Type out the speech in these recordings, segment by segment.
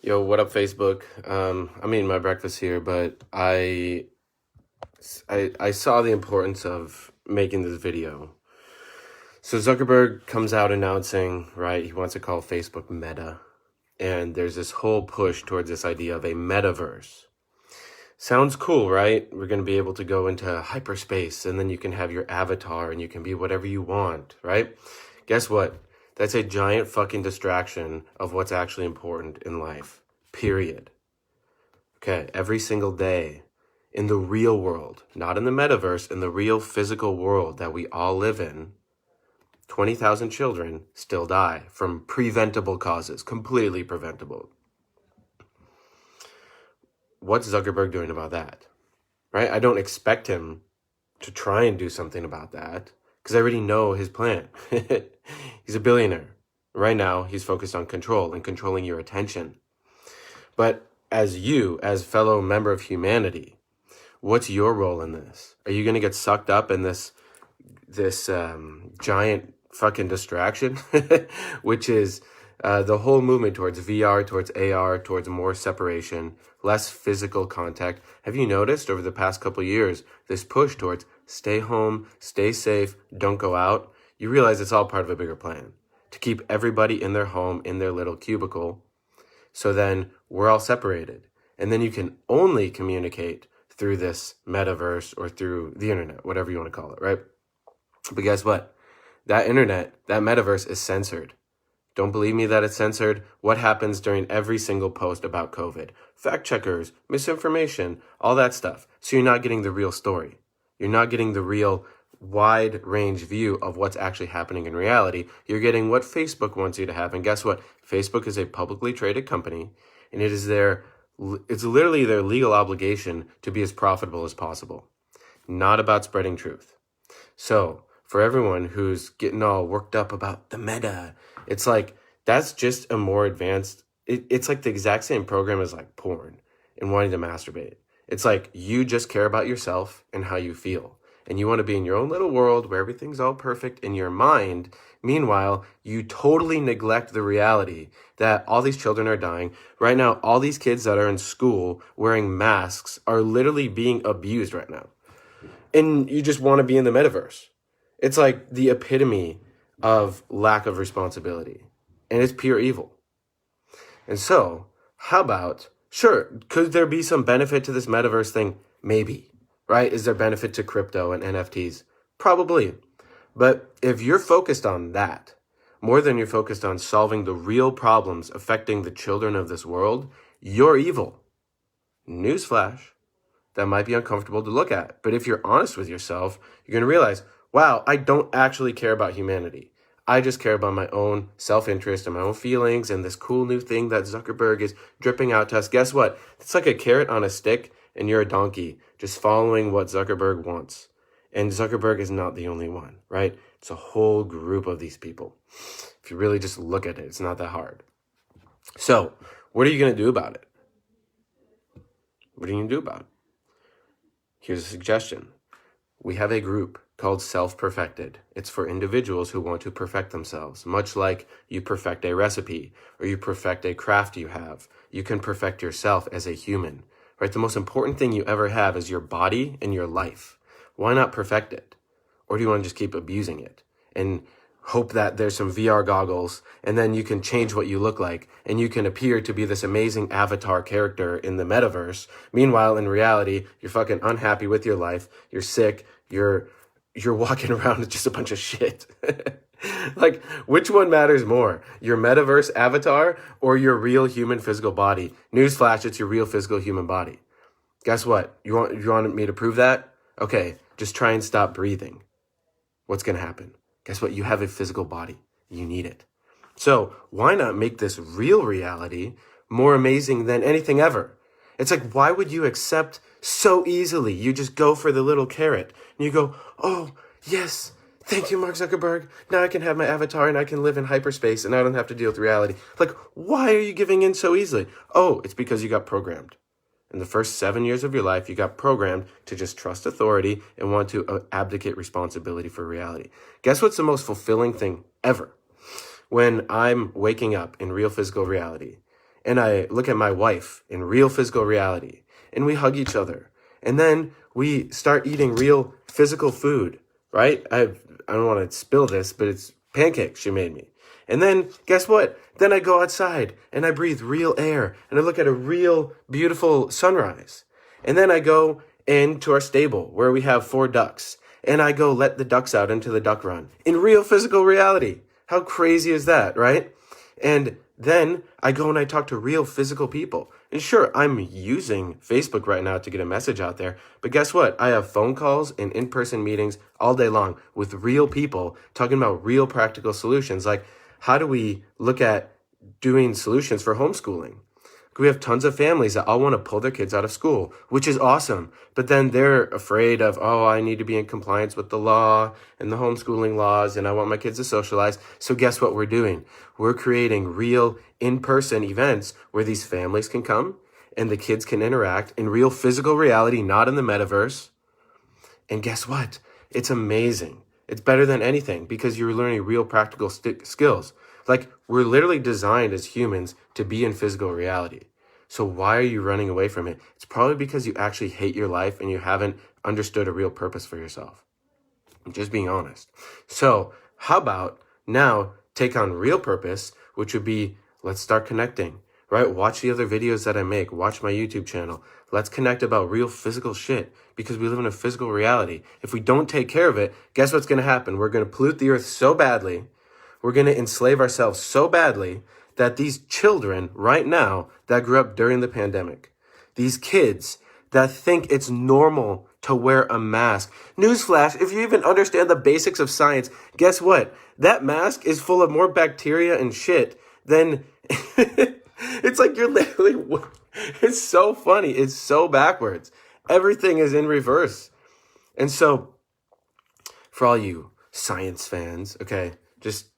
Yo, what up, Facebook? I'm eating my breakfast here, but I saw the importance of making this video. So Zuckerberg comes out announcing, right, he wants to call Facebook Meta, and there's this whole push towards this idea of a metaverse. Sounds cool, right? We're going to be able to go into hyperspace, and then you can have your avatar, and you can be whatever you want, right? Guess what? That's a giant fucking distraction of what's actually important in life. Period. Okay, every single day in the real world, not in the metaverse, in the real physical world that we all live in, 20,000 children still die from preventable causes, completely preventable. What's Zuckerberg doing about that? Right? I don't expect him to try and do something about that because I already know his plan. He's a billionaire. Right now, he's focused on control and controlling your attention. But as you, as fellow member of humanity, what's your role in this? Are you going to get sucked up in this giant fucking distraction, which is the whole movement towards VR, towards AR, towards more separation, less physical contact? Have you noticed over the past couple of years this push towards stay home, stay safe, don't go out? You realize it's all part of a bigger plan to keep everybody in their home, in their little cubicle. So then we're all separated. And then you can only communicate through this metaverse or through the internet, whatever you want to call it, right? But guess what? That internet, that metaverse is censored. Don't believe me that it's censored? What happens during every single post about COVID? Fact checkers, misinformation, all that stuff. So you're not getting the real story. You're not getting the real wide range view of what's actually happening in reality. You're getting what Facebook wants you to have. And guess what? Facebook is a publicly traded company, and it's literally their legal obligation to be as profitable as possible. Not about spreading truth. So for everyone who's getting all worked up about the meta, it's like, that's just a more advanced, it's like the exact same program as like porn and wanting to masturbate. It's like you just care about yourself and how you feel. And you want to be in your own little world where everything's all perfect in your mind. Meanwhile, you totally neglect the reality that all these children are dying. Right now, all these kids that are in school wearing masks are literally being abused right now. And you just want to be in the metaverse. It's like the epitome of lack of responsibility. And it's pure evil. And so, how about, sure, could there be some benefit to this metaverse thing? Maybe. Right? Is there benefit to crypto and NFTs? Probably. But if you're focused on that, more than you're focused on solving the real problems affecting the children of this world, you're evil. Newsflash. That might be uncomfortable to look at. But if you're honest with yourself, you're going to realize, wow, I don't actually care about humanity. I just care about my own self-interest and my own feelings and this cool new thing that Zuckerberg is dripping out to us. Guess what? It's like a carrot on a stick, and you're a donkey just following what Zuckerberg wants. And Zuckerberg is not the only one, right? It's a whole group of these people. If you really just look at it, it's not that hard. So, what are you going to do about it? What are you going to do about it? Here's a suggestion. We have a group called Self-Perfected. It's for individuals who want to perfect themselves, much like you perfect a recipe or you perfect a craft you have. You can perfect yourself as a human, right? The most important thing you ever have is your body and your life. Why not perfect it? Or do you want to just keep abusing it and hope that there's some VR goggles and then you can change what you look like and you can appear to be this amazing avatar character in the metaverse? Meanwhile, in reality, you're fucking unhappy with your life. You're sick. You're walking around with just a bunch of shit. Like, which one matters more? Your metaverse avatar or your real human physical body? Newsflash, it's your real physical human body. Guess what? You want me to prove that? Okay, just try and stop breathing. What's going to happen? Guess what? You have a physical body. You need it. So why not make this real reality more amazing than anything ever? It's like, why would you accept so easily? You just go for the little carrot and you go, oh, yes, thank you, Mark Zuckerberg. Now I can have my avatar and I can live in hyperspace and I don't have to deal with reality. Like, why are you giving in so easily? Oh, it's because you got programmed. In the first 7 years of your life, you got programmed to just trust authority and want to abdicate responsibility for reality. Guess what's the most fulfilling thing ever? When I'm waking up in real physical reality and I look at my wife in real physical reality, and we hug each other, and then we start eating real physical food, right? I don't want to spill this, but it's pancakes she made me. And then guess what? Then I go outside and I breathe real air and I look at a real beautiful sunrise. And then I go into our stable where we have 4 ducks and I go let the ducks out into the duck run in real physical reality. How crazy is that, right? And then I go and I talk to real physical people. And sure, I'm using Facebook right now to get a message out there. But guess what? I have phone calls and in-person meetings all day long with real people talking about real practical solutions. Like, how do we look at doing solutions for homeschooling? We have tons of families that all want to pull their kids out of school, which is awesome. But then they're afraid of, oh, I need to be in compliance with the law and the homeschooling laws, and I want my kids to socialize. So guess what we're doing? We're creating real in-person events where these families can come and the kids can interact in real physical reality, not in the metaverse. And guess what? It's amazing. It's better than anything because you're learning real practical skills. Like, we're literally designed as humans to be in physical reality. So why are you running away from it? It's probably because you actually hate your life and you haven't understood a real purpose for yourself. I'm just being honest. So how about now take on real purpose, which would be, let's start connecting, right? Watch the other videos that I make. Watch my YouTube channel. Let's connect about real physical shit because we live in a physical reality. If we don't take care of it, guess what's going to happen? We're going to pollute the earth so badly. We're going to enslave ourselves so badly that these children right now that grew up during the pandemic, these kids that think it's normal to wear a mask. Newsflash, if you even understand the basics of science, guess what? That mask is full of more bacteria and shit than... It's like you're literally... It's so funny. It's so backwards. Everything is in reverse. And so, for all you science fans, okay, just...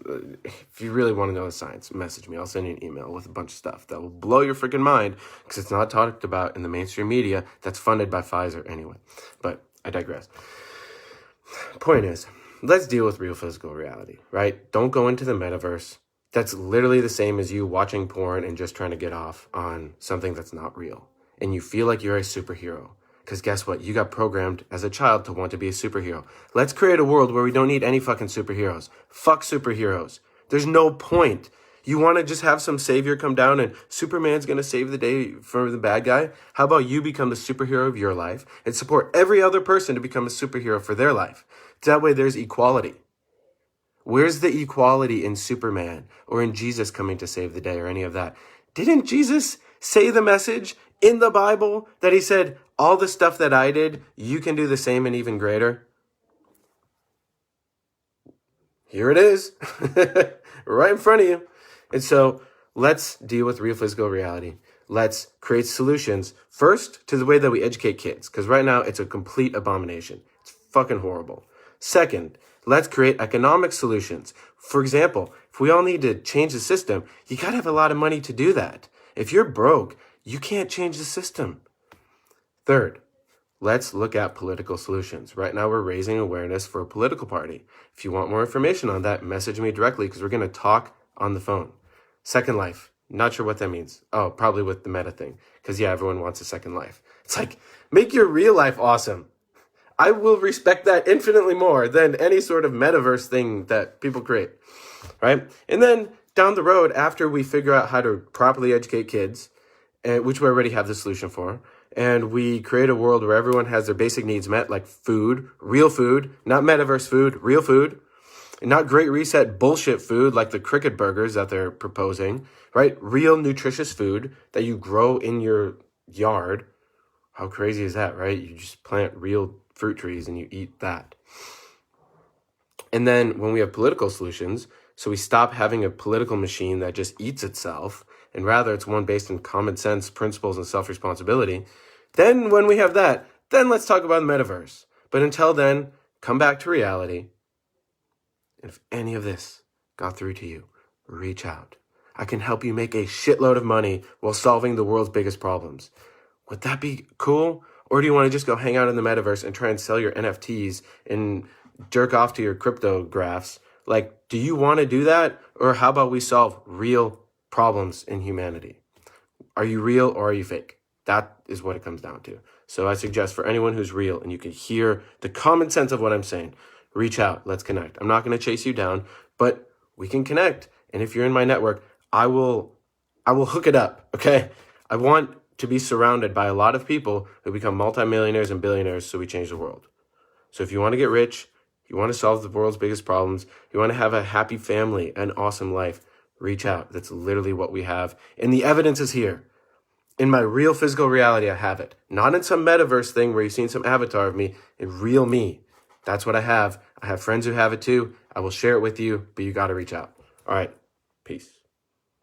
if you really want to know the science, message me. I'll send you an email with a bunch of stuff that will blow your freaking mind because it's not talked about in the mainstream media that's funded by Pfizer anyway. But I digress. Point is, let's deal with real physical reality, right? Don't go into the metaverse. That's literally the same as you watching porn and just trying to get off on something that's not real. And you feel like you're a superhero. Because guess what? You got programmed as a child to want to be a superhero. Let's create a world where we don't need any fucking superheroes. Fuck superheroes. There's no point. You want to just have some savior come down and Superman's going to save the day for the bad guy? How about you become the superhero of your life and support every other person to become a superhero for their life? That way there's equality. Where's the equality in Superman or in Jesus coming to save the day or any of that? Didn't Jesus say the message in the Bible that he said, all the stuff that I did, you can do the same and even greater? Here it is, right in front of you. And so let's deal with real physical reality. Let's create solutions first to the way that we educate kids, because right now it's a complete abomination. It's fucking horrible. Second, let's create economic solutions. For example, if we all need to change the system, you got to have a lot of money to do that. If you're broke, you can't change the system. Third, let's look at political solutions. Right now, we're raising awareness for a political party. If you want more information on that, message me directly because we're going to talk on the phone. Second life. Not sure what that means. Oh, probably with the meta thing. Because, yeah, everyone wants a second life. It's like, make your real life awesome. I will respect that infinitely more than any sort of metaverse thing that people create. Right? And then down the road, after we figure out how to properly educate kids, which we already have the solution for, and we create a world where everyone has their basic needs met, like food, not metaverse food, real food, and not Great Reset bullshit food like the cricket burgers that they're proposing, right? Real nutritious food that you grow in your yard. How crazy is that, right? You just plant real fruit trees and you eat that. And then when we have political solutions, so we stop having a political machine that just eats itself, and rather it's one based in common sense, principles, and self-responsibility. Then when we have that, then let's talk about the metaverse. But until then, come back to reality. And if any of this got through to you, reach out. I can help you make a shitload of money while solving the world's biggest problems. Would that be cool? Or do you want to just go hang out in the metaverse and try and sell your NFTs and jerk off to your cryptographs? Like, do you want to do that? Or how about we solve real problems in humanity. Are you real or are you fake? That is what it comes down to. So I suggest for anyone who's real and you can hear the common sense of what I'm saying, reach out. Let's connect. I'm not going to chase you down, but we can connect. And if you're in my network, I will hook it up. Okay. I want to be surrounded by a lot of people who become multimillionaires and billionaires so we change the world. So if you want to get rich, you want to solve the world's biggest problems, you want to have a happy family, an awesome life, reach out. That's literally what we have. And the evidence is here. In my real physical reality, I have it. Not in some metaverse thing where you've seen some avatar of me. In real me. That's what I have. I have friends who have it too. I will share it with you, but you got to reach out. All right. Peace.